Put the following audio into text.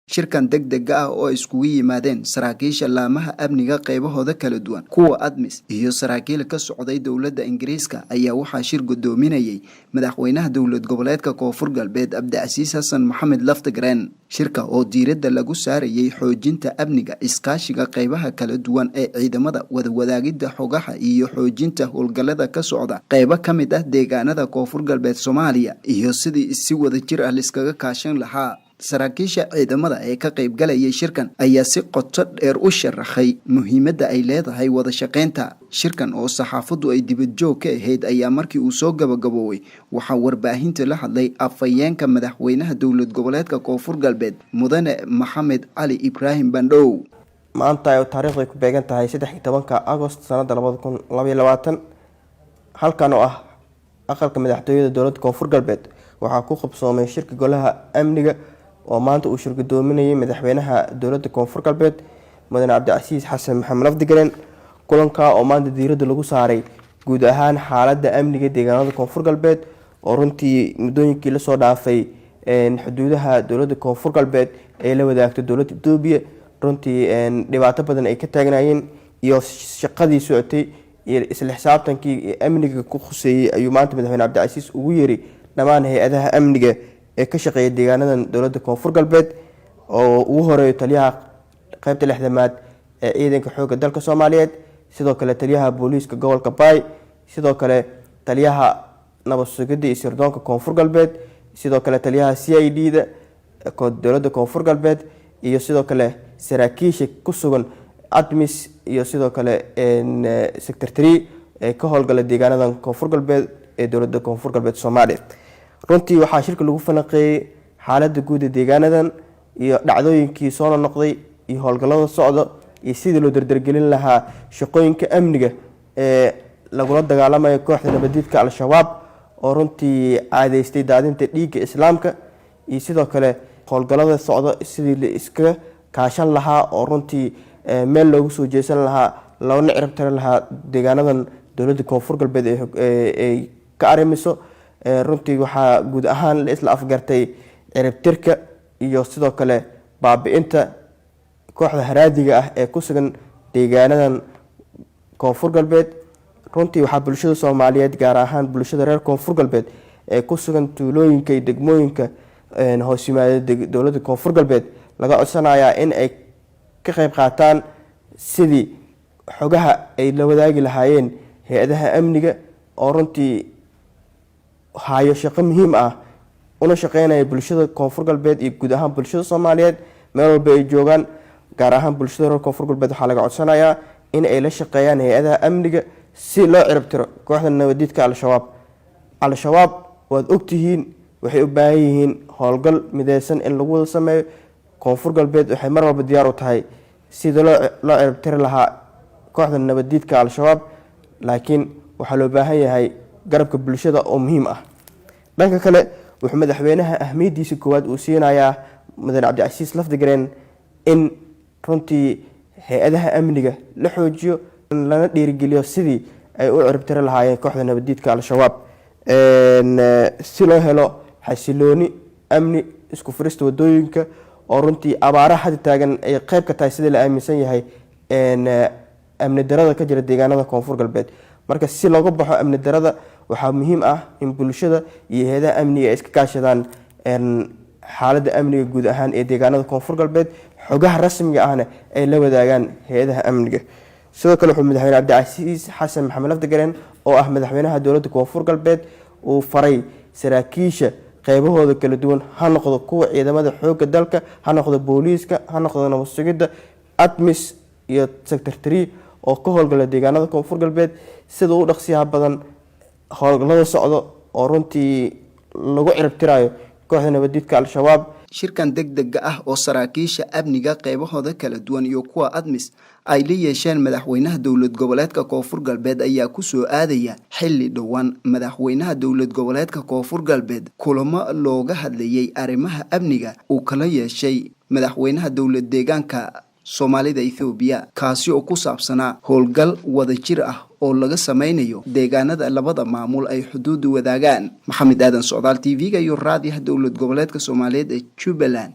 shirkan degdeg ah oo iskugu yimaadeen saraakiisha laamaha amniga qaybahooda kala duwan kuwa admis iyo saraakiil ka socday dowladda Ingiriiska ayaa waxaa shir gudoominayay madaxweynaha dowlad goboleedka Koonfur Galbeed Cabdicasiis Xasan Maxamed Laftagreen. shirka oo diiradda lagu saarayay xoojinta amniga, iskaashiga qaybaha kala duwan ee ciidamada, wadaagida xogaha iyo xoojinta howlgallada ka socda qaybo ka mid ah deegaanada Koonfur Galbeed Soomaaliya iyo sidii si wadajir ah liskaga kaashan lahaa. saraakiisha ciidamada ee ka qayb galayay shirkan ayaa si qoto dheer u sharaxay muhiimadda ay leedahay wada shaqeynta. shirkan oo saxaafadu ay dibad joog ka ahayd ayaa markii uu soo gabagaboobay waxaa warbaahinta la hadlay afhayeenka madaxweynaha dowlad goboleedka Koonfur Galbeed Mudane Maxamed Cali Ibraahim Bandhow. maanta ay taariikhdu ku beegan tahay 13 Agost sanada 2022 halkan oo ah aqalka madaxtooyada dowladda Koonfur Galbeed waxaa ku qabsoomay shirka golaha amniga oo maanta uu shir gudoominayay madaxweynaha dowladda Koonfur Galbeed Mudane Cabdicasiis Xasan Maxamed Laftagreen. kulanka oo maanta diiradda lagu saaray guud ahaan xaaladda amniga deegaanada Koonfur Galbeed oo runtii muddooyinkii la soo dhaafay xuduudaha dowladda Koonfur Galbeed ee la wadaagto dowladda Itoobiya runtii dhibaato badan ay ka taagnayeen iyo shaqadii socotay iyo isla xisaabtankii amniga ku khuseeyay ayuu maanta madaxweyne Cabdicasiis ugu yeeray dhammaan hay'adaha amniga ee ka shaqeeya deegaanadan dowladda Koonfur Galbeed oo ugu horeeyo taliyaha qaybta 6aad ee ciidanka xoogga dalka Soomaaliyeed, sidoo kale taliyaha booliiska gobolka Baay, sidoo kale taliyaha nabad sugidda iyo sirdoonka Koonfur Galbeed, sidoo kale taliyaha CID-da dowladda Koonfur Galbeed iyo sidoo kale saraakiisha ku sugan admis iyo sidoo kale secretary ee ka howlgala deegaanadan Koonfur Galbeed ee dowladda Koonfur Galbeed Soomaaliya. runtii waxaa shirka lagu falanqeeyay xaaladda guud ee deegaanadan iyo dhacdooyinkii soo noqday iyo howlgallada socda iyo sidii loo dardargelin lahaa shaqooyinka amniga ee lagula dagaalamayo kooxda nabaddiidka Al-Shabaab oo runtii caadeystay daadinta dhiigga islaamka iyo sidoo kale howlgallada socda sidii la iska kaashan lahaa oo runtii meel loogu soo jeesan lahaa loona cirib tirin lahaa deegaanadan dowladda Koonfur Galbeed ee ka arrimiso. runtii waxaa guud ahaan la isla afgartay ciribtirka iyo sidoo kale baabi'inta kooxda haraadiga ah ee ku sugan deegaanadan Koonfur Galbeed. runtii waxaa bulshada Soomaaliyeed gaar ahaan bulshada reer Koonfur Galbeed ee ku sugan tuulooyinka iyo degmooyinka hoos yimaada dowladda Koonfur Galbeed laga codsanayaa in ay ka qayb qaataan sidii xogaha ay la wadaagi lahaayeen hay'adaha amniga oo runtii hayo shaqo muhiim ah una shaqeynaya bulshada Koonfur Galbeed iyo guud ahaan bulshada Soomaaliyeed meel walba ay joogaan. gaar ahaan bulshada reer Koonfur Galbeed waxaa laga codsanayaa in ay la shaqeeyaan hay'adaha amniga si loo cirib tiro kooxda nabaddiidka Al-Shabaab waad ogtihiin waxay u baahan yihiin howlgal mideysan in lagu wada sameeyo. Koonfur Galbeed waxay mar walba diyaar u tahay sidii loo cirib tiri lahaa kooxda nabaddiidka Al-Shabaab, laakiin waxaa loo baahan yahay garabka bulshada oo muhiim ah. dhanka kale wuxuu madaxweynaha ahmiyadiisa koowaad uu siinayaa Mudane Cabdicasiis Laftagreen in runtii hay'adaha amniga la xoojiyo lana dhiirigeliyo sidii ay u cirib tiri lahaayeen kooxda nabaddiidka Al-Shabaab si loo helo xasilooni amni isku furista wadooyinka oo runtii abaaraha hadda taagan ay qayb ka tahay sidii la aaminsan yahay amni darada ka jira deegaanada Koonfur Galbeed. marka si looga baxo amni darada waxaa muhiim ah in bulshada iyo hay'adaha amniga ay iska kaashadaan xaaladda amniga guud ahaan ee deegaanada Koonfur Galbeed, xogaha rasmiga ahna ay la wadaagaan hay'adaha amniga. sidoo kale wuxuu madaxweyne Cabdicasiis Xasan Maxamed Laftagreen oo ah madaxweynaha dowladda Koonfur Galbeed uu faray saraakiisha qaybahooda kala duwan ha noqdo kuwa ciidamada xoogga dalka, ha noqdo booliiska, ha noqdo nabad sugidda, admis iyo secretary oo ka howlgala deegaanada Koonfur Galbeed sida uu dhaqsiyaha badan howlgallada socdo oo runtii lagu cirib tirayo kooxda nabaddiidka Al-Shabaab. shirkan degdega ah oo saraakiisha amniga qaybahooda kala duwan iyo kuwa admis ay la yeesheen madaxweynaha dowlad goboleedka Koonfur Galbeed ayaa ku soo aadaya xilli dhowaan madaxweynaha dowlad goboleedka Koonfur Galbeed kulamo looga hadlayay arrimaha amniga uu kala yeeshay madaxweynaha dowlad deegaanka Soomaalida Itoobiya kaasi oo ku saabsanaa howlgal wadajir ah oo laga sameynayo deegaanada labada maamul ay xuduud wadaagaan. Maxamed Aadan Socdaal TV-ga iyo raadiyaha dowlad goboleedka Soomaaliyeed ee Jubaland.